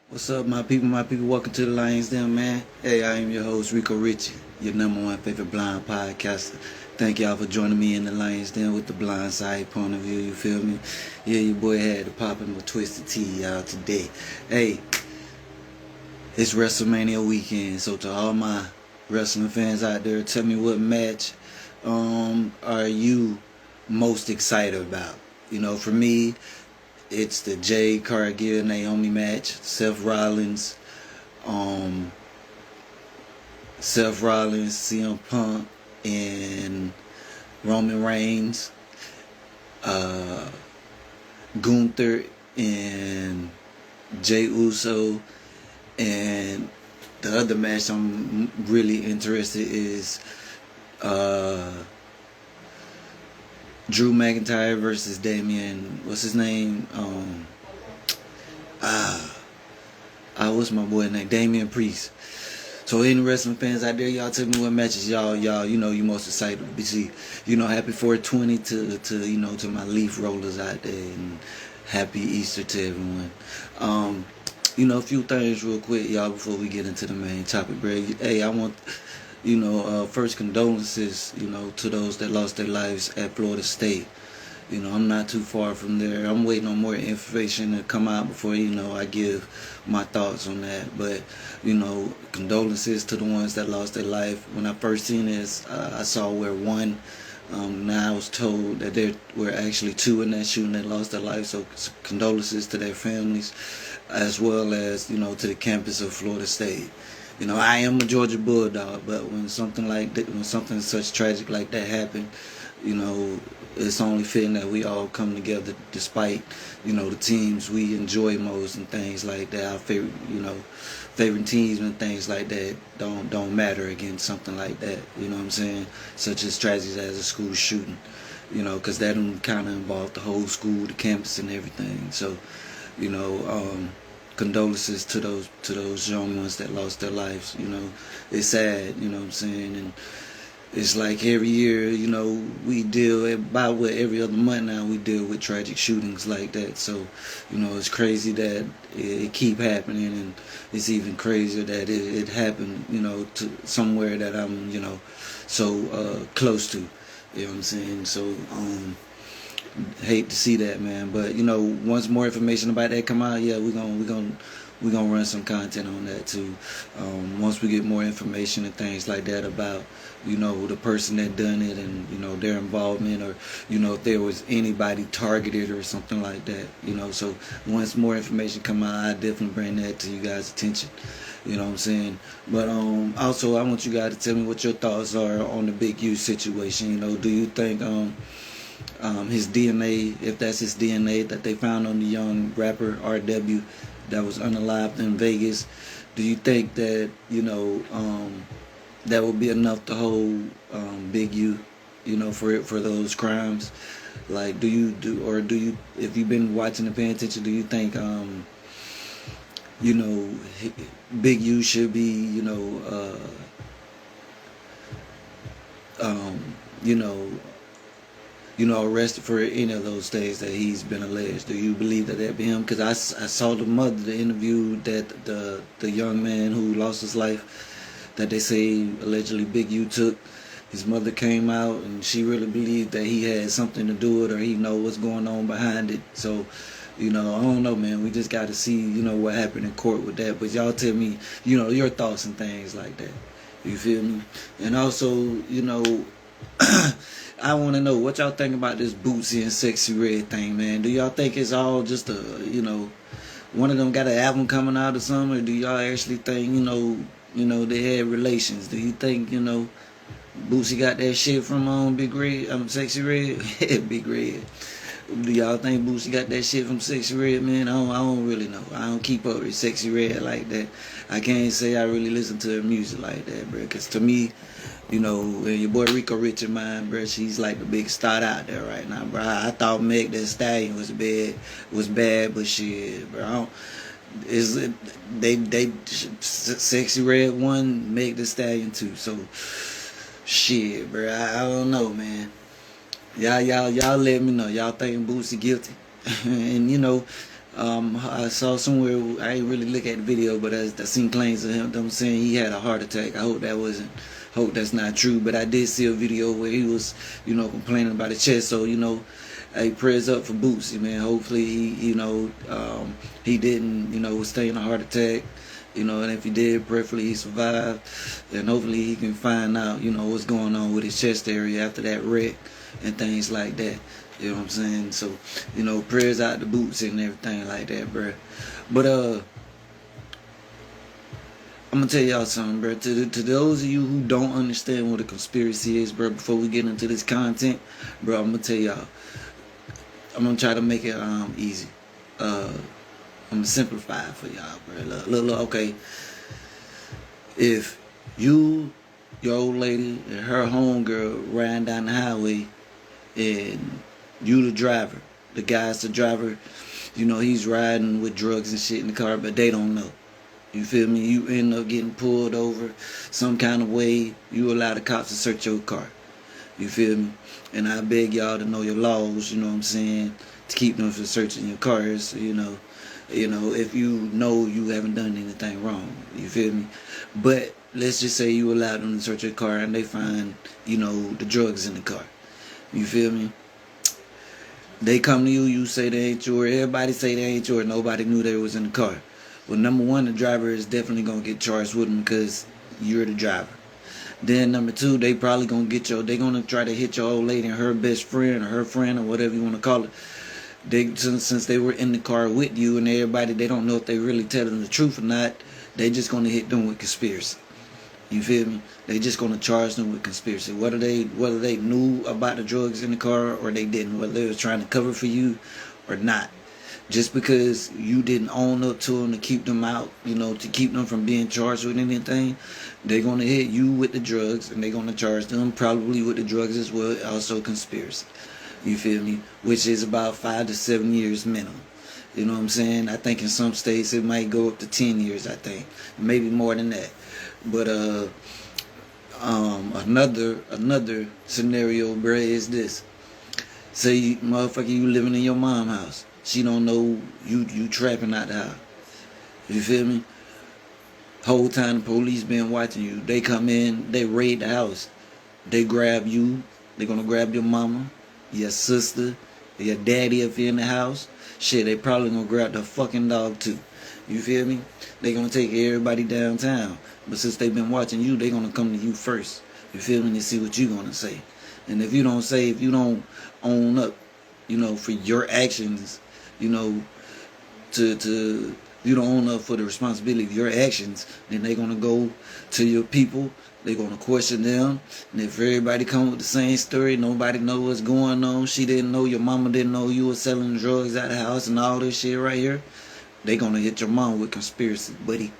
What's up, my people? My people, welcome to the Lions Den, man. Hey, I am your host, Rico Richie, your #1 favorite blind podcaster. Thank y'all for joining me in the Lions Den with the blind side point of view, you feel me? Yeah, your boy had to pop in my twisted tea, y'all, today. Hey, it's WrestleMania weekend, so to all my wrestling fans out there, tell me what match are you most excited about? You know, for me, it's the Jade Cargill Naomi match. Seth Rollins, CM Punk, and Roman Reigns, Gunther and Jey Uso, and the other match I'm really interested is Drew McIntyre versus Damian. What's his name? What's my boy name? Damian Priest. So any wrestling fans out there, y'all tell me what matches y'all you know you most excited to see. You know, happy 420 to my leaf rollers out there, and happy Easter to everyone. You know, a few things real quick, y'all, before we get into the main topic, bro. Hey, I want, first condolences, to those that lost their lives at Florida State. You know, I'm not too far from there. I'm waiting on more information to come out before, I give my thoughts on that. But, condolences to the ones that lost their life. When I first seen this, I saw where one. Now I was told that there were actually two in that shooting that lost their life. So condolences to their families, as well as, to the campus of Florida State. You know, I am a Georgia Bulldog, but when something like that, when something such tragic like that happened, it's only fitting that we all come together despite, the teams we enjoy most and things like that. Our favorite teams and things like that don't matter against something like that. You know what I'm saying? Such as tragedies as a school shooting, because that kind of involved the whole school, the campus, and everything. So, condolences to those young ones that lost their lives. It's sad. You know what I'm saying? And it's like every year, we deal about every other month now we deal with tragic shootings like that. So, it's crazy that it keep happening, and it's even crazier that it happened, to somewhere that I'm, so close to. You know what I'm saying? So, hate to see that, man. But once more information about that come out, yeah, we're gonna run some content on that too. Once we get more information and things like that about the person that done it, and their involvement, or if there was anybody targeted or something like that. So once more information come out, I definitely bring that to you guys' attention. You know what I'm saying? But also I want you guys to tell me what your thoughts are on the Big U situation. Do you think his DNA, if that's his DNA that they found on the young rapper RW that was unalived in Vegas, do you think that that would be enough to hold Big U, for those crimes? Like, do you, if you've been watching and paying attention, do you think Big U should be arrested for any of those things that he's been alleged? Do you believe that be him? Because I saw the mother, the interview that the young man who lost his life, that they say allegedly Big U took. His mother came out and she really believed that he had something to do with it, or he know what's going on behind it. So, I don't know, man. We just got to see, what happened in court with that. But y'all tell me, your thoughts and things like that. You feel me? And also, I want to know what y'all think about this Bootsy and Sexy Red thing, man. Do y'all think it's all just one of them got an album coming out or something, or do y'all actually think, they had relations? Do you think, Bootsy got that shit from Big Red, Sexy Red? Big Red. Do y'all think Bootsy got that shit from Sexy Red, man? I don't really know. I don't keep up with Sexy Red like that. I can't say I really listen to her music like that, bro. Because to me, your boy Rico Richie, man, bro, she's like the big star out there right now, bro. I thought Meg Thee Stallion was bad, but shit, bro. They Sexy Red 1, Meg Thee Stallion 2. So shit, bro. I don't know, man. Y'all let me know. Y'all think Bootsy guilty? And I saw somewhere, I ain't really look at the video, but I seen claims of him. I'm saying he had a heart attack. I hope that's not true. But I did see a video where he was, complaining about his chest. So, hey, prayers up for Bootsy, man. Hopefully he didn't, sustain a heart attack. And if he did, preferably he survived. And hopefully he can find out, what's going on with his chest area after that wreck and things like that. You know what I'm saying? So, prayers out to Boots and everything like that, bro. But I'm gonna tell y'all something, bro. To those of you who don't understand what a conspiracy is, bro, before we get into this content, bro, I'm gonna tell y'all. I'm gonna try to make it easy. I'm gonna simplify it for y'all, bro. Look, okay. If your old lady and her homegirl riding down the highway and you the driver, the guy's the driver, he's riding with drugs and shit in the car, but they don't know. You feel me? You end up getting pulled over some kind of way. You allow the cops to search your car. You feel me? And I beg y'all to know your laws, you know what I'm saying, to keep them from searching your cars, if you haven't done anything wrong. You feel me? But let's just say you allow them to search your car and they find, the drugs in the car. You feel me? They come to you, you say they ain't yours. Everybody say they ain't yours. Nobody knew they was in the car. Well, number one, the driver is definitely going to get charged with them because you're the driver. Then number two, they probably going to they going to try to hit your old lady and her best friend or her friend or whatever you want to call it. Since they were in the car with you and everybody, they don't know if they really telling the truth or not. They just going to hit them with conspiracy. You feel me? They just gonna charge them with conspiracy. Whether they knew about the drugs in the car or they didn't, whether they was trying to cover for you or not. Just because you didn't own up to them to keep them out, to keep them from being charged with anything, they're gonna hit you with the drugs and they're gonna charge them probably with the drugs as well, also conspiracy. You feel me? Which is about 5 to 7 years minimum. You know what I'm saying? I think in some states it might go up to 10 years, I think. Maybe more than that. But another scenario, bruh, is this. Say, motherfucker, you living in your mom's house. She don't know you trapping out the house. You feel me? Whole time the police been watching you. They come in, they raid the house. They grab you. They gonna grab your mama, your sister, your daddy if you're in the house. Shit, they probably gonna grab the fucking dog too. You feel me? They gonna take everybody downtown. But since they've been watching you, they gonna come to you first. You feel me? To see what you gonna say. And if you don't own up, for your actions, to you don't own up for the responsibility of your actions, then they gonna go to your people. They gonna question them. And if everybody come with the same story, nobody know what's going on. She didn't know, your mama didn't know you were selling drugs out of the house and all this shit right here. They gonna hit your mom with conspiracy, buddy.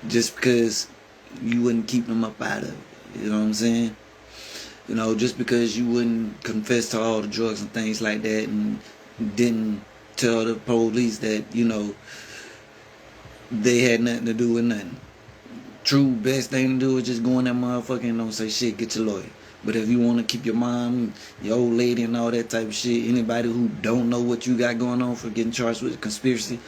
Just because you wouldn't keep them up out of it. You know what I'm saying? Just because you wouldn't confess to all the drugs and things like that and didn't tell the police that, they had nothing to do with nothing. True, best thing to do is just go in that motherfucker and don't say shit, get your lawyer. But if you want to keep your mom, your old lady and all that type of shit, anybody who don't know what you got going on for getting charged with conspiracy,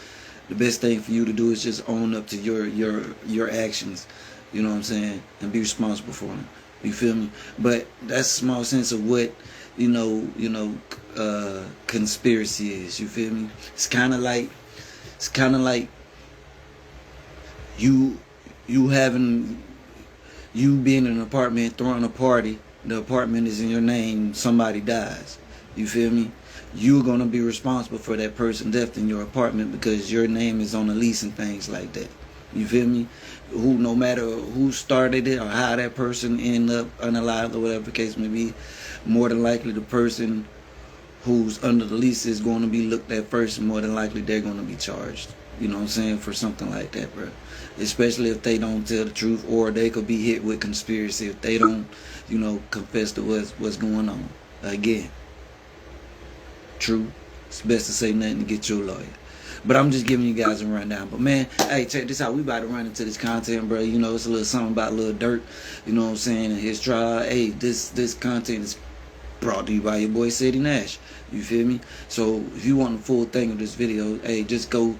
the best thing for you to do is just own up to your actions. You know what I'm saying? And be responsible for them. You feel me? But that's a small sense of what, conspiracy is. You feel me? It's kind of like you being in an apartment, throwing a party, the apartment is in your name, somebody dies. You feel me? You're going to be responsible for that person's death in your apartment because your name is on the lease and things like that. You feel me? No matter who started it or how that person ended up unalive or whatever the case may be, more than likely the person who's under the lease is going to be looked at first, and more than likely they're going to be charged. You know what I'm saying? For something like that, bro. Especially if they don't tell the truth, or they could be hit with conspiracy if they don't, confess to what's going on. Again, true. It's best to say nothing to get your lawyer. But I'm just giving you guys a rundown. But man, hey, check this out. We about to run into this content, bro. It's a little something about Lil Durk. You know what I'm saying? And his trial. Hey, this content is Brought to you by your boy City Nash. You feel me? So if you want the full thing of this video, hey, just go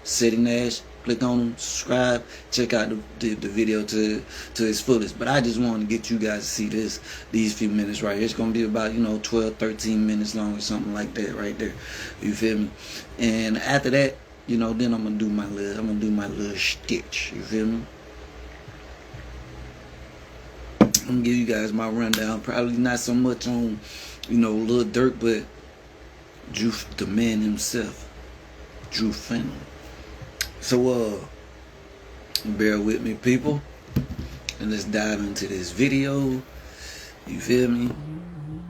City Nash, click on him, subscribe, check out the video to its fullest. But I just wanted to get you guys to see these few minutes right here. It's gonna be about 12, 13 minutes long or something like that right there. You feel me? And after that, then I'm gonna do my little stitch. You feel me? I'm gonna give you guys my rundown. Probably not so much on, Lil Durk, but Drew, the man himself, Drew Findling. So, bear with me, people, and let's dive into this video. You feel me?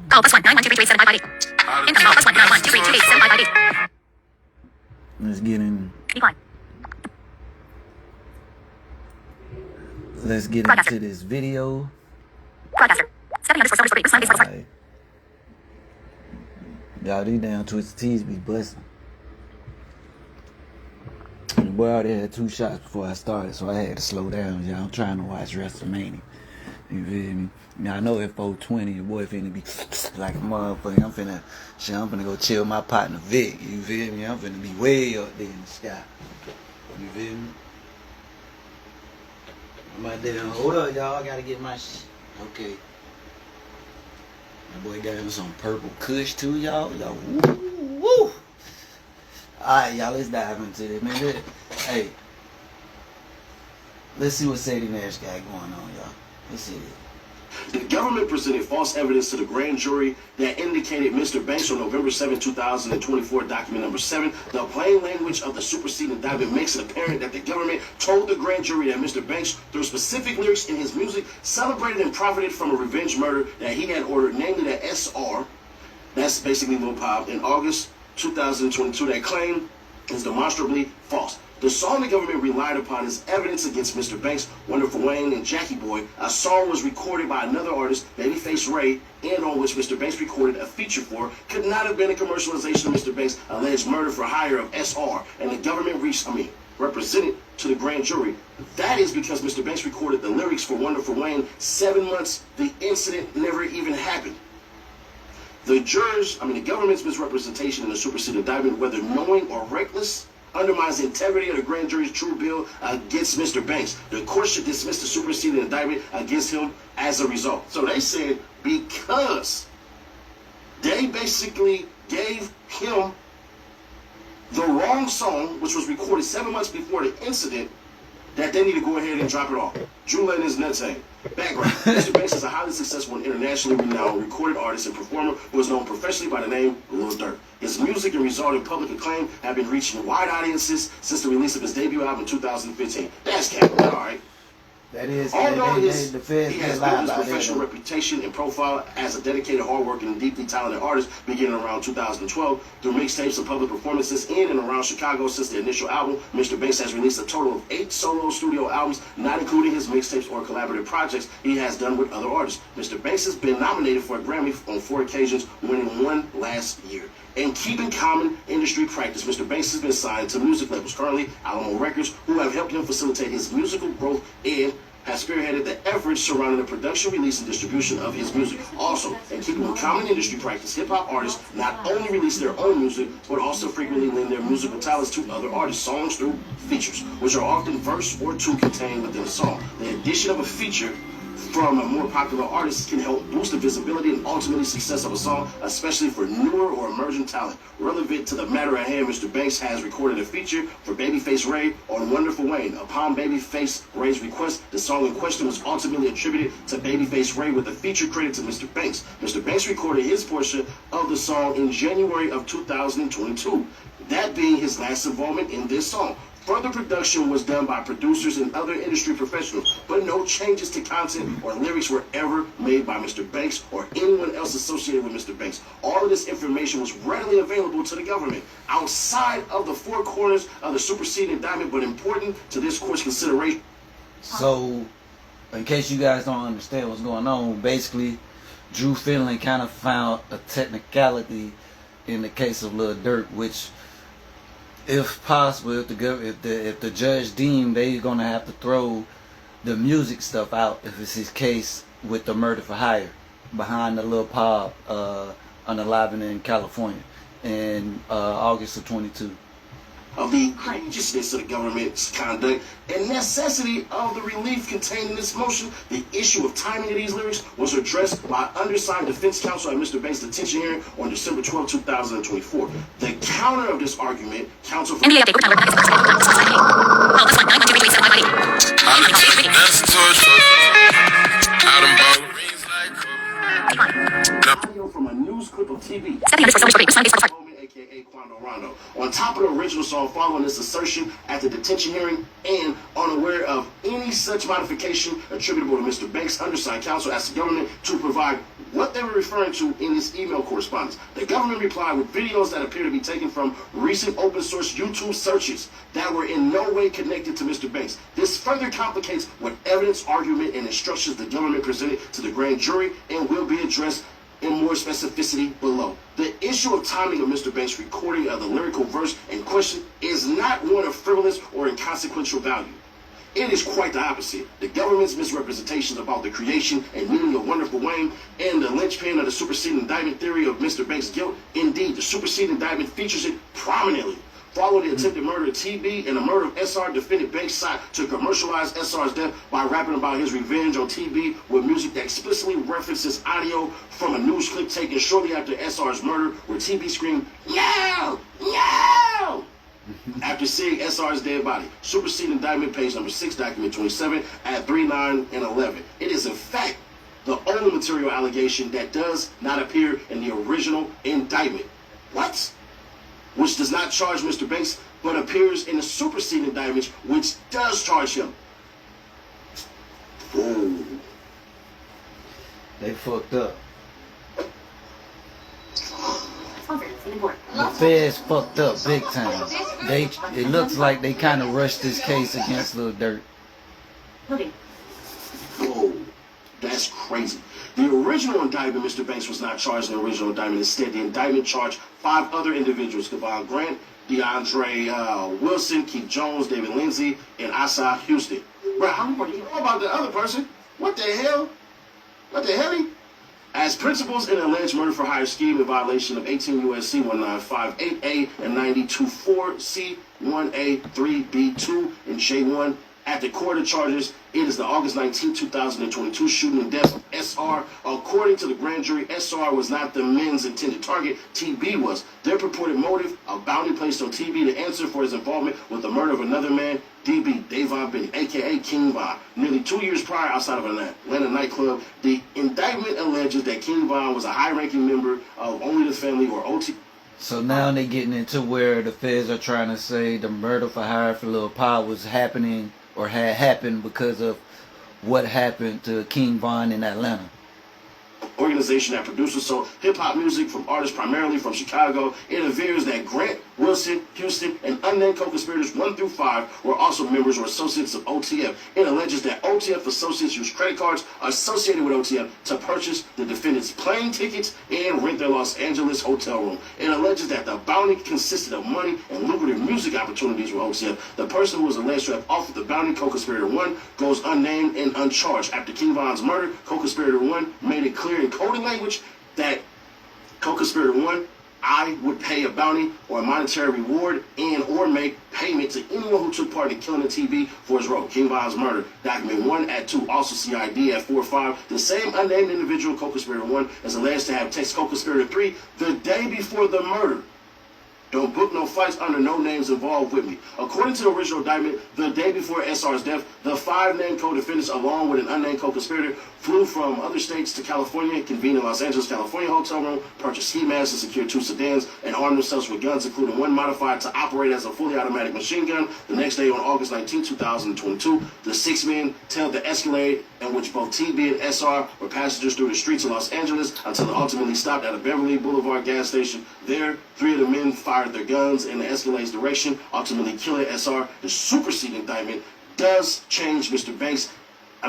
Call +1 912337558. Income call +1 912328758. Let's get in. Decline. Let's get into this video. Broadcaster. 7 Right. Y'all, these damn Twisted Tees be busting. Boy, I already had 2 shots before I started, so I had to slow down, y'all. I'm trying to watch WrestleMania. You feel me? Now I know at 420, your boy finna be like a motherfucker. I'm finna go chill my partner Vic. You feel me? I'm finna be way up there in the sky. You feel me? My damn, hold up, y'all. I gotta get my okay. My boy got him some purple kush too, y'all. Y'all, woo. Alright, y'all, let's dive into this, man. Hey, let's see what Sadie Nash got going on, y'all. Let's see it. The government presented false evidence to the grand jury that indicated Mr. Banks on November 7, 2024, document number 7. The plain language of the superseding indictment makes it apparent that the government told the grand jury that Mr. Banks, through specific lyrics in his music, celebrated and profited from a revenge murder that he had ordered, namely the SR, that's basically Lil Pop, in August 2022. That claim is demonstrably false. The song the government relied upon as evidence against Mr. Banks, Wonderful Wayne, and Jackie Boy. A song was recorded by another artist, Babyface Ray, and on which Mr. Banks recorded a feature for, could not have been a commercialization of Mr. Banks' alleged murder for hire of SR, and the government represented to the grand jury. That is because Mr. Banks recorded the lyrics for Wonderful Wayne 7 months the incident never even happened. The government's misrepresentation in the superseding indictment, whether knowing or reckless, undermines the integrity of the grand jury's true bill against Mr. Banks. The court should dismiss the superseding indictment against him as a result. So they said because they basically gave him the wrong song, which was recorded 7 months before the incident, that they need to go ahead and drop it off. Drew letting his nuts hang. Background. Mr. Banks is a highly successful and internationally renowned recorded artist and performer who is known professionally by the name Lil Durk. His music and resulting public acclaim have been reaching wide audiences since the release of his debut album in 2015. That's capital, alright? That is, although he has built his professional reputation and profile as a dedicated, hardworking, and deeply talented artist beginning around 2012 through mixtapes and public performances in and around Chicago since the initial album. Mr. Banks has released a total of 8 solo studio albums, not including his mixtapes or collaborative projects he has done with other artists. Mr. Banks has been nominated for a Grammy on 4 occasions, winning 1 last year. In keeping common industry practice, Mr. Banks has been signed to music labels, currently Alamo Records, who have helped him facilitate his musical growth and has spearheaded the efforts surrounding the production, release, and distribution of his music. Also, in keeping with common industry practice, hip-hop artists not only release their own music, but also frequently lend their musical talents to other artists' songs through features, which are often verse or 2 contained within a song. The addition of a feature from a more popular artist can help boost the visibility and ultimately success of a song, especially for newer or emerging talent. Relevant to the matter at hand, Mr. Banks has recorded a feature for Babyface Ray on Wonderful Wayne. Upon Babyface Ray's request, the song in question was ultimately attributed to Babyface Ray with a feature credit to Mr. Banks. Mr. Banks recorded his portion of the song in January of 2022, that being his last involvement in this song. Further production was done by producers and other industry professionals, but no changes to content or lyrics were ever made by Mr. Banks or anyone else associated with Mr. Banks. All of this information was readily available to the government outside of the 4 corners of the superseding indictment, but important to this court's consideration. So, in case you guys don't understand what's going on, basically, Drew Findling kind of found a technicality in the case of Lil Durk, which, if possible, if the judge deemed they're gonna have to throw the music stuff out if it's his case with the murder for hire. behind the Lil Pop unaliving in California in August of 22. Of the egregiousness of the government's conduct and necessity of the relief contained in this motion, the issue of timing of these lyrics was addressed by undersigned defense counsel at Mr. Banks' detention hearing on December 12, 2024. The counter of this argument, counsel for NBA update. Overtime. Work. Society. Call plus 1-912-338-7558. That's torture. Out of ballerines like audio from a news clip of TV. 700 aka Quando Rondo. On top of the original song, following this assertion at the detention hearing and unaware of any such modification attributable to Mr. Banks, undersigned counsel asked the government to provide what they were referring to in this email correspondence. The government replied with videos that appear to be taken from recent open source YouTube searches that were in no way connected to Mr. Banks. This further complicates what evidence, argument, and instructions the government presented to the grand jury and will be addressed in more specificity below. The issue of timing of Mr. Banks' recording of the lyrical verse in question is not one of frivolous or inconsequential value. It is quite the opposite. The government's misrepresentations about the creation and meaning of Wonderful Wayne and the linchpin of the superseding indictment theory of Mr. Banks' guilt. Indeed, the superseding indictment features it prominently. Following the attempted murder of TB and the murder of SR, defendant Banks sought to commercialize SR's death by rapping about his revenge on TB with music that explicitly references audio from a news clip taken shortly after SR's murder, where TB screamed, "No! No!" after seeing SR's dead body. Superseding indictment, page number 6, document 27, at 3, 9, and 11. It is, in fact, the only material allegation that does not appear in the original indictment. What? Which does not charge Mr. Banks, but appears in the superseding indictment, which does charge him. Ooh. They fucked up. The The feds fucked up big time. It looks like they kind of rushed this case against Lil Durk. Whoa, that's crazy. The original indictment, Mr. Banks was not charged in the original indictment. Instead, the indictment charged 5 other individuals: Kevon Grant, DeAndre Wilson, Keith Jones, David Lindsay, and Asa Houston. Bro, how many more do you know about the other person? What the hell? What the hell? As principals in an alleged murder for hire scheme in violation of 18 U.S.C. 1958A and 924C 1A 3B2 and J1. At the court of charges, it is the August 19, 2022 shooting and death of SR. According to the grand jury, SR was not the men's intended target. TB was. Their purported motive, a bounty placed on TB to answer for his involvement with the murder of another man, DB, Davon Benny, a.k.a. King Von. Nearly 2 years prior, outside of an Atlanta nightclub, the indictment alleges that King Von was a high-ranking member of Only the Family, or OT. So now they're getting into where the feds are trying to say the murder for hire for Lil Pop was happening or had happened because of what happened to King Von in Atlanta. Organization that produces hip-hop music from artists primarily from Chicago. It appears that Grant, Wilson, Houston, and unnamed co-conspirators 1 through 5 were also members or associates of OTF. It alleges that OTF associates used credit cards associated with OTF to purchase the defendants' plane tickets and rent their Los Angeles hotel room. It alleges that the bounty consisted of money and lucrative music opportunities with OTF. The person who was alleged to have offered the bounty, co-conspirator 1, goes unnamed and uncharged. After King Von's murder, co-conspirator 1 made it clear in coded language that co-conspirator 1, I would pay a bounty or a monetary reward and or make payment to anyone who took part in killing the TB for his role. King Von's murder, document 1 at 2, also CID at 4 5. The same unnamed individual, co-conspirator 1, is alleged to have texted co-conspirator 3 the day before the murder. Don't book no fights under no names involved with me. According to the original indictment, the day before SR's death, the 5 named co-defendants, along with an unnamed co-conspirator, flew from other states to California, convened in Los Angeles, California hotel room, purchased ski masks and secured 2 sedans, and armed themselves with guns, including one modified to operate as a fully automatic machine gun. The next day, on August 19, 2022, the 6 men tailed the Escalade in which both TB and SR were passengers through the streets of Los Angeles until it ultimately stopped at a Beverly Boulevard gas station. There, 3 of the men fired their guns in the Escalade's direction, ultimately killing SR. The superseding indictment does change Mr. Banks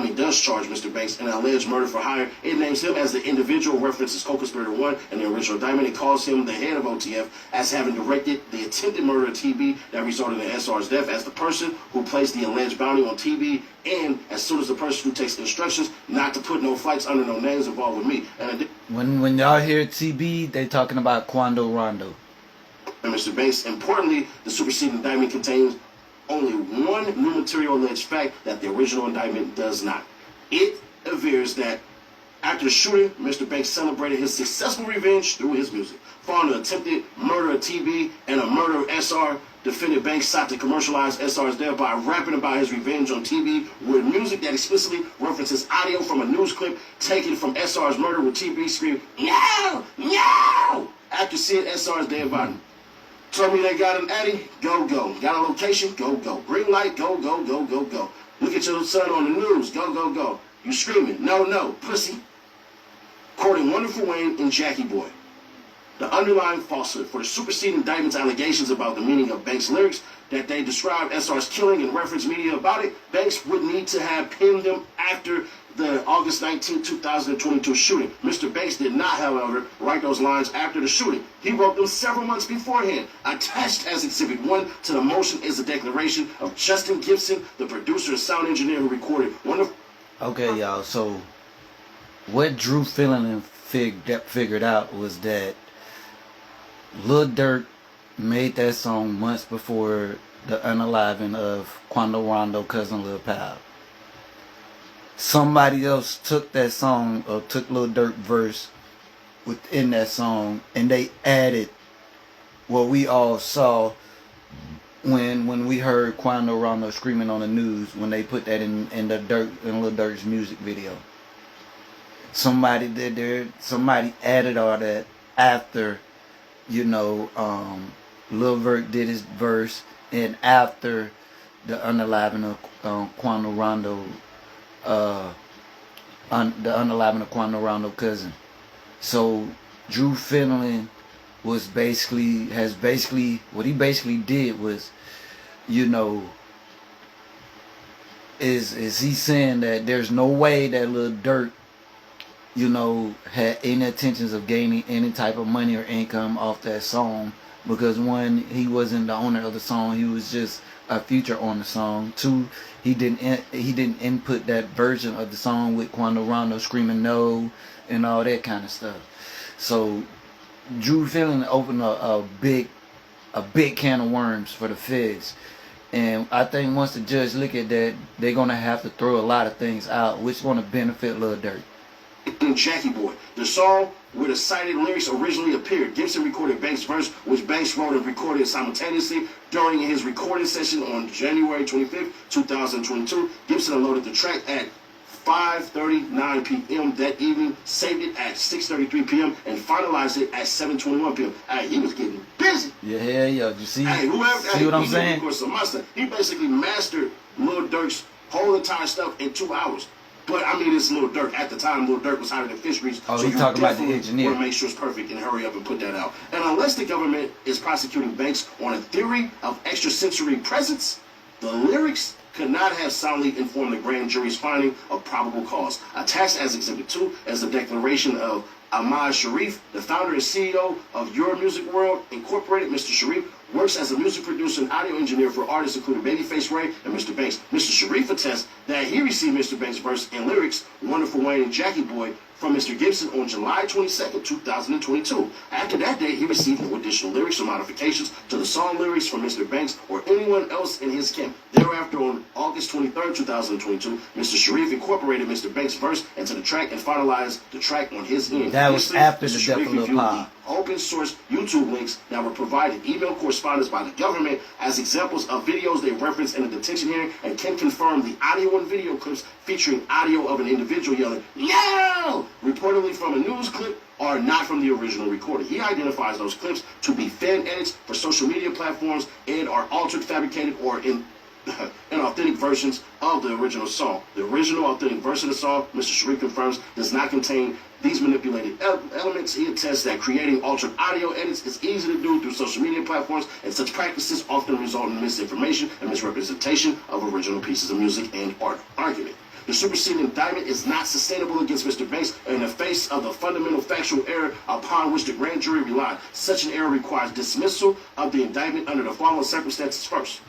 does charge Mr. Banks an alleged murder for hire. It names him as the individual, references co-conspirator 1 and the original Diamond. It calls him the head of OTF as having directed the attempted murder of TB that resulted in SR's death, as the person who placed the alleged bounty on TB, and as soon as the person who takes instructions not to put no flights under no names involved with me. And when y'all hear TB, they talking about Quando Rondo. And Mr. Banks, importantly, the superseding indictment contains only one new material alleged fact that the original indictment does not. It avers that after the shooting, Mr. Banks celebrated his successful revenge through his music. Following the attempted murder of TB and a murder of SR, defendant Banks sought to commercialize SR's death by rapping about his revenge on TB with music that explicitly references audio from a news clip taken from SR's murder, with TB screaming, "No! No!" after seeing SR's dead body. Told me they got an addy, go, go. Got a location, go, go. Green light, go, go, go, go, go. Look at your son on the news, go, go, go. You screaming, no, no, pussy. Quoting Wonderful Wayne and Jackie Boy. The underlying falsehood for the superseding indictment's allegations about the meaning of Banks' lyrics, that they describe SR's killing and reference media about it, Banks would need to have penned them after the August 19, 2022 shooting. Mr. Banks did not, however, write those lines after the shooting. He wrote them several months beforehand. Attached as Exhibit 1 to the motion is a declaration of Justin Gibson, the producer and sound engineer who recorded one of... Okay, y'all, so what Drew Findling figured out was that Lil Durk made that song months before the unaliving of Quando Rondo, Cousin Lil Pal. Somebody else took that song, or took Lil Durk verse within that song, and they added what we all saw when we heard Quando Rondo screaming on the news, when they put that in Lil Durk's music video. Somebody added all that after, Lil Durk did his verse, and after the unaliving of Quando Rondo, the unaliving of Quando Rondo cousin. So Drew Findling what he basically did was, is he saying that there's no way that Lil Durk, had any intentions of gaining any type of money or income off that song, because one, he wasn't the owner of the song, he was just a feature on the song. Two, he didn't input that version of the song with Quando Rondo screaming no and all that kind of stuff. So Drew Findling opened a big can of worms for the feds, and I think once the judge look at that, they're gonna have to throw a lot of things out, which is gonna benefit Lil Durk. Jackie Boy. The song where the cited lyrics originally appeared. Gibson recorded Banks' verse, which Banks wrote and recorded simultaneously during his recording session on January 25th, 2022. Gibson unloaded the track at 5:39 p.m. that evening, saved it at 6:33 p.m., and finalized it at 7:21 p.m. Hey, he was getting busy. Yeah. You see? Hey, See what I'm saying? He basically mastered Lil Durk's whole entire stuff in 2 hours. But I mean, it's Lil Durk. At the time, Lil Durk was hiding in fisheries. Oh, so you talking about the engineer? Want to make sure it's perfect and hurry up and put that out. And unless the government is prosecuting Banks on a theory of extrasensory presence, the lyrics could not have soundly informed the grand jury's finding of probable cause. Attached as Exhibit 2 as the declaration of Ahmad Sharif, the founder and CEO of Your Music World Incorporated. Mr. Sharif works as a music producer and audio engineer for artists including Babyface Ray and Mr. Banks. Mr. Sharif attests that he received Mr. Banks' verse and lyrics, Wonderful Wayne and Jackie Boy, from Mr. Gibson on July 22nd, 2022. After that day, he received no additional lyrics or modifications to the song lyrics from Mr. Banks or anyone else in his camp. Thereafter, on August 23rd, 2022, Mr. Sharif incorporated Mr. Banks' verse into the track and finalized the track on his end. That was after the death of Lil Pop. Open source YouTube links that were provided, email correspondence by the government as examples of videos they referenced in a detention hearing, and can confirm the audio and video clips featuring audio of an individual yelling, "No!" reportedly from a news clip are not from the original recording. He identifies those clips to be fan edits for social media platforms and are altered, fabricated, or inauthentic versions of the original song. The original authentic version of the song, Mr. Sharif confirms, does not contain these manipulated elements. He attests that creating altered audio edits is easy to do through social media platforms, and such practices often result in misinformation and misrepresentation of original pieces of music and art. Argument. The superseding indictment is not sustainable against Mr. Banks in the face of the fundamental factual error upon which the grand jury relied. Such an error requires dismissal of the indictment under the following circumstances first.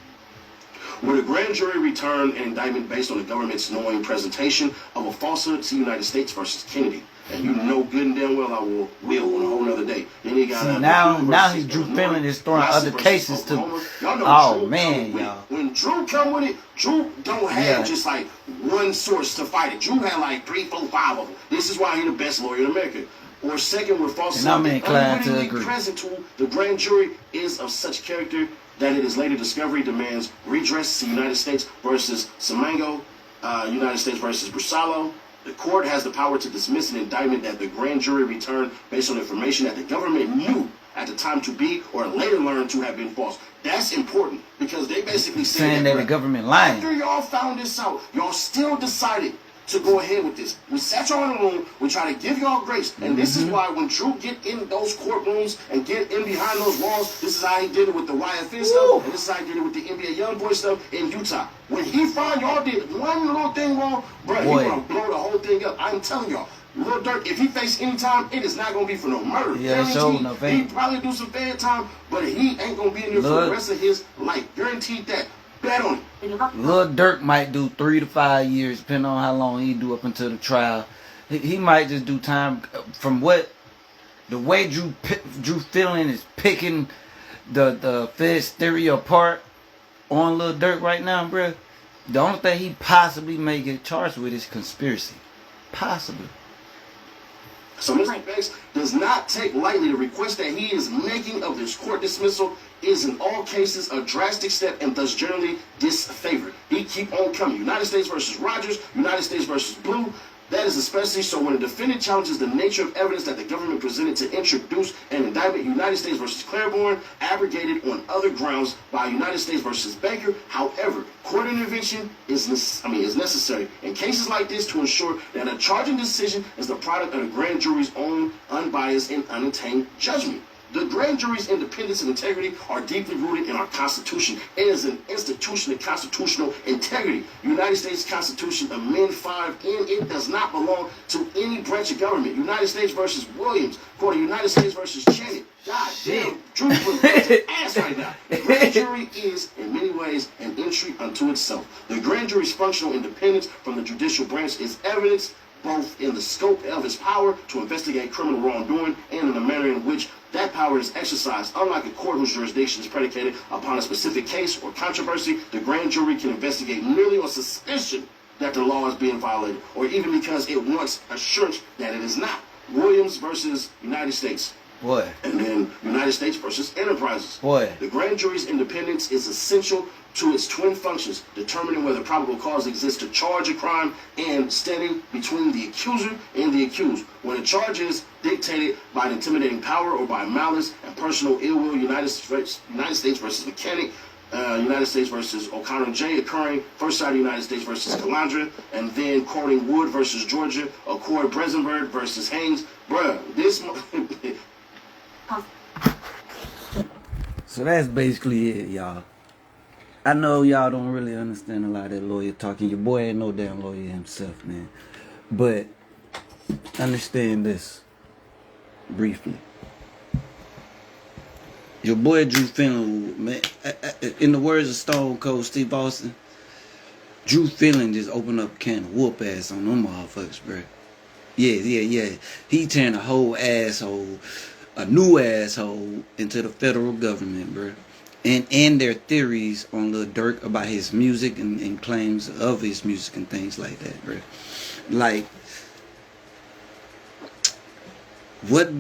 Where the grand jury returned an indictment based on the government's knowing presentation of a falsehood to United States versus Kennedy. And you know good and damn well I will on a whole nother day. Then he got see, now he's Drew Findling is throwing other cases to. Oh man, y'all. When Drew come with it, Drew don't have just like one source to fight it. Drew had like 3, 4, 5 of them. This is why he's the best lawyer in America. Or second, where falsehood present to the grand jury is of such character that it is later discovery demands redress to United States versus Simango, United States versus Brusalo. The court has the power to dismiss an indictment that the grand jury returned based on information that the government knew at the time to be or later learned to have been false. That's important because they basically saying that the government lying. After y'all found this out, y'all still decided to go ahead with this. We sat y'all in the room, we try to give y'all grace. And this is why when Drew get in those courtrooms and get in behind those walls, this is how he did it with the YFN stuff, and this is how he did it with the NBA Youngboy stuff in Utah. When he found y'all did one little thing wrong, bro, he gonna blow the whole thing up. I'm telling y'all. Lil Durk, if he face any time, it is not gonna be for no murder. Yeah, sure, no fake. He probably do some bad time, but he ain't gonna be in there for the rest of his life. Guaranteed that. Bet on it. Lil Durk might do 3 to 5 years, depending on how long he do up until the trial. He might just do time from what the way Drew Findling is picking the Fed's theory apart on Lil Durk right now, bro. The only thing he possibly may get charged with is conspiracy, possibly. So Mr. Banks does not take lightly the request that he is making of this court dismissal is in all cases a drastic step and thus generally disfavored. He keep on coming. United States versus Rogers, United States versus Blue. That is especially so when a defendant challenges the nature of evidence that the government presented to introduce an indictment. United States versus Claiborne, abrogated on other grounds by United States versus Baker. However, court intervention is necessary in cases like this to ensure that a charging decision is the product of the grand jury's own unbiased and untainted judgment. The grand jury's independence and integrity are deeply rooted in our Constitution. It is an institution of constitutional integrity. United States Constitution, Amendment 5, and it does not belong to any branch of government. United States versus Williams, according to United States versus Cheney. God damn, Drew was ass right now. The grand jury is, in many ways, an entry unto itself. The grand jury's functional independence from the judicial branch is evidence both in the scope of its power to investigate criminal wrongdoing and in the manner in which that power is exercised. Unlike a court whose jurisdiction is predicated upon a specific case or controversy, the grand jury can investigate merely on suspicion that the law is being violated, or even because it wants assurance that it is not. Williams versus United States. Boy. And then United States versus Enterprises. Boy. The grand jury's independence is essential to its twin functions, determining whether probable cause exists to charge a crime and standing between the accuser and the accused. When a charge is dictated by an intimidating power or by malice and personal ill will, United States versus Mechanic, United States versus O'Connor J. occurring, first side of United States versus Calandra, and then quoting Wood versus Georgia, Accord Bresenberg versus Haynes. Bruh, this... So that's basically it, y'all. I know y'all don't really understand a lot of that lawyer talking. Your boy ain't no damn lawyer himself, man. But understand this briefly. Your boy Drew Findling, man, in the words of Stone Cold Steve Austin, Drew Findling just opened up a can of whoop ass on them motherfuckers, bro. Yeah. He turned a whole asshole, a new asshole, into the federal government, bro. And their theories on Lil Durk about his music and claims of his music and things like that, bro. Like, what?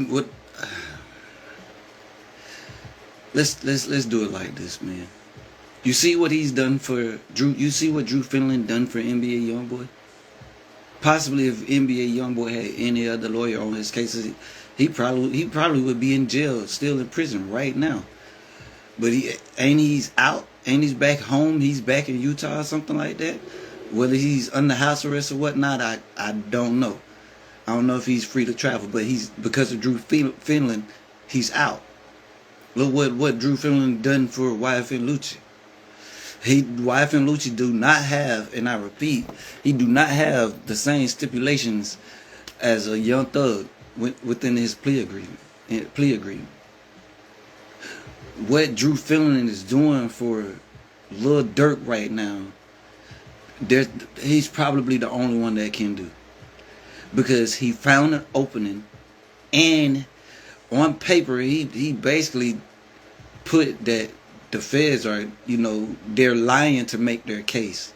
Let's do it like this, man. You see what he's done for Drew? You see what Drew Findling done for NBA Youngboy? Possibly, if NBA Youngboy had any other lawyer on his cases, he probably would be in jail, still in prison right now. But he's out, ain't he's back home, he's back in Utah or something like that. Whether he's under house arrest or whatnot, I don't know. I don't know if he's free to travel, but because of Drew Findling, he's out. Look what Drew Findling done for YFN Lucci. Wife and Lucci do not have, and I repeat, he do not have the same stipulations as a Young Thug within his plea agreement. What Drew Findling is doing for Lil Durk right now, he's probably the only one that can do, because he found an opening, and on paper he basically put that the feds are, they're lying to make their case.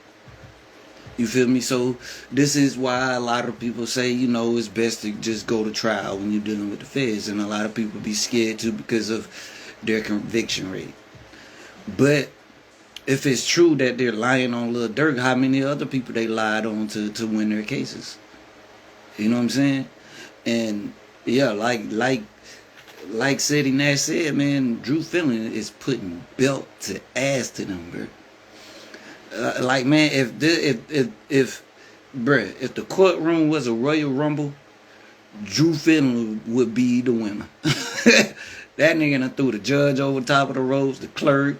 You feel me? So this is why a lot of people say, it's best to just go to trial when you're dealing with the feds, and a lot of people be scared too because of their conviction rate. But if it's true that they're lying on Lil Durk, how many other people they lied on to win their cases? You know what I'm saying? And yeah, like City Nash said, man, Drew Findling is putting belt to ass to them, bro. Man, if the courtroom was a Royal Rumble, Drew Findling would be the winner. That nigga done threw the judge over top of the ropes, the clerk,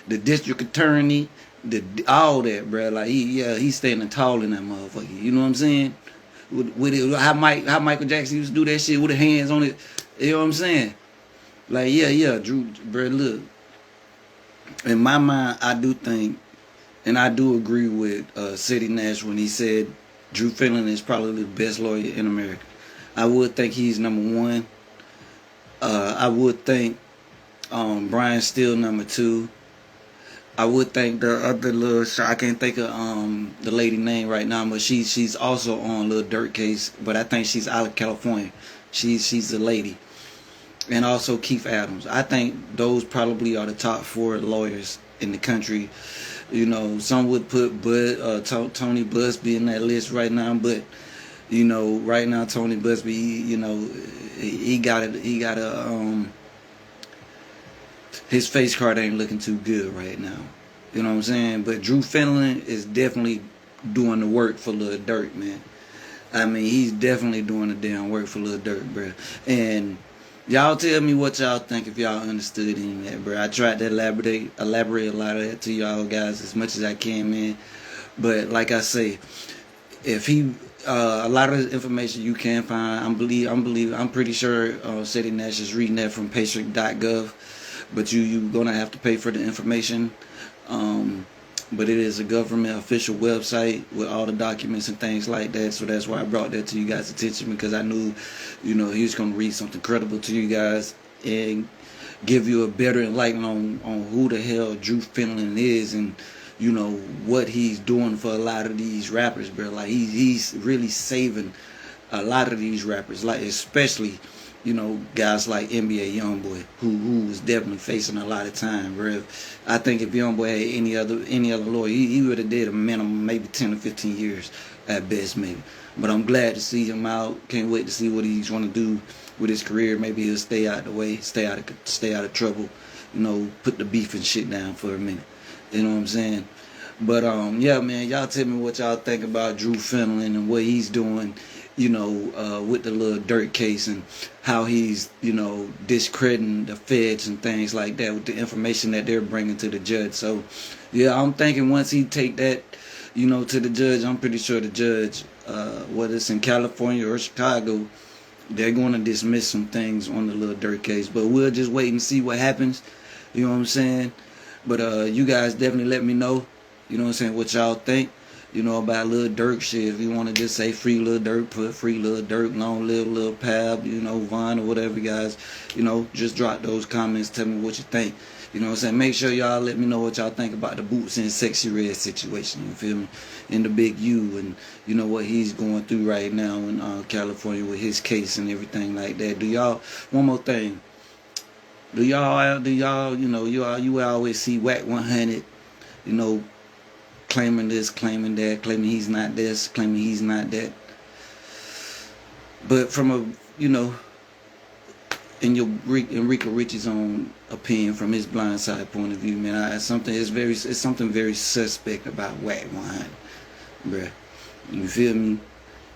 the district attorney, all that, bro. Like he's standing tall in that motherfucker. You know what I'm saying? With it, how Michael Jackson used to do that shit with his hands on it. You know what I'm saying? Like Drew, bro. Look, in my mind, I do think, and I do agree with City Nash when he said Drew Findling is probably the best lawyer in America. I would think he's number one. I would think Brian Steele number two. I would think the other I can't think of the lady name right now, but she's also on Lil Durk case, but I think she's out of California. She's a lady. And also Keith Adams. I think those probably are the top 4 lawyers in the country. Some would put Tony Busby in that list right now, but right now Tony Busby, he got his face card ain't looking too good right now. You know what I'm saying? But Drew Findling is definitely doing the work for Lil Durk, man. I mean, he's definitely doing the damn work for Lil Durk, bro. And y'all tell me what y'all think if y'all understood any of that, bro. I tried to elaborate a lot of that to y'all guys as much as I can, man. But like I say, if he a lot of the information you can find, I'm pretty sure City Nash is reading that from patient.gov, but you gonna have to pay for the information. But it is a government official website with all the documents and things like that. So that's why I brought that to you guys' attention, because I knew, he was going to read something credible to you guys and give you a better enlightenment on who the hell Drew Findling is, and, what he's doing for a lot of these rappers, bro. Like, he's really saving a lot of these rappers, like, especially, guys like NBA Youngboy, who was definitely facing a lot of time, bro. I think if Youngboy had any other lawyer, he would have did a minimum maybe 10 or 15 years at best, maybe. But I'm glad to see him out. Can't wait to see what he's going to do with his career. Maybe he'll stay out of the way, stay out of trouble. Put the beef and shit down for a minute. You know what I'm saying? But yeah, man, y'all tell me what y'all think about Drew Findling and what he's doing, with the Lil Durk case, and how he's, discrediting the feds and things like that with the information that they're bringing to the judge. So, yeah, I'm thinking once he take that, to the judge, I'm pretty sure the judge, whether it's in California or Chicago, they're going to dismiss some things on the Lil Durk case. But we'll just wait and see what happens. You know what I'm saying? But you guys definitely let me know, what y'all think. About Lil Durk shit. If you want to just say free Lil Durk, put free Lil Durk, long live Lil Pab, Vaughn or whatever, guys. Just drop those comments, tell me what you think. Make sure y'all let me know what y'all think about the Boots and Sexy Red situation, you feel me? And the Big U, and what he's going through right now in California with his case and everything like that. One more thing. You always see Whack 100, claiming this, claiming that, claiming he's not this, claiming he's not that. But from in Enrico Richie's own opinion, from his blind side point of view, man, it's something very suspect about Whack 100, bruh. You feel me?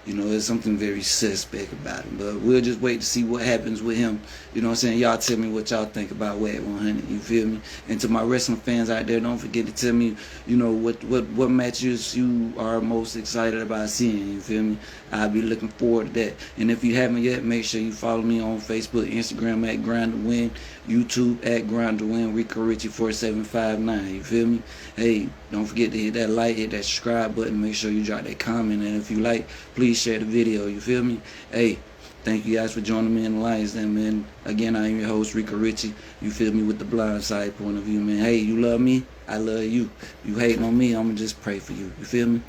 You know, there's something very suspect about him. But we'll just wait to see what happens with him. You know what I'm saying? Y'all tell me what y'all think about Wet 100. You feel me? And to my wrestling fans out there, don't forget to tell me, you know, what matches you are most excited about seeing. You feel me? I'll be looking forward to that. And if you haven't yet, make sure you follow me on Facebook, Instagram at Grind to Win, YouTube at Grind to Win, Rico Richie 4759. You feel me? Hey, don't forget to hit that like, hit that subscribe button. Make sure you drop that comment. And if you like, please share the video. You feel me? Hey, thank you guys for joining me in the Lions Den, man. Again, I am your host, Rico Richie. You feel me, with the blind side point of view, man. Hey, you love me, I love you. You hating on me, I'ma just pray for you. You feel me?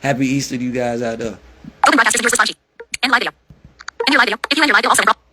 Happy Easter to you guys out there. Open broadcast is yours with 5G. End live video. End your live video. If you end your live video, also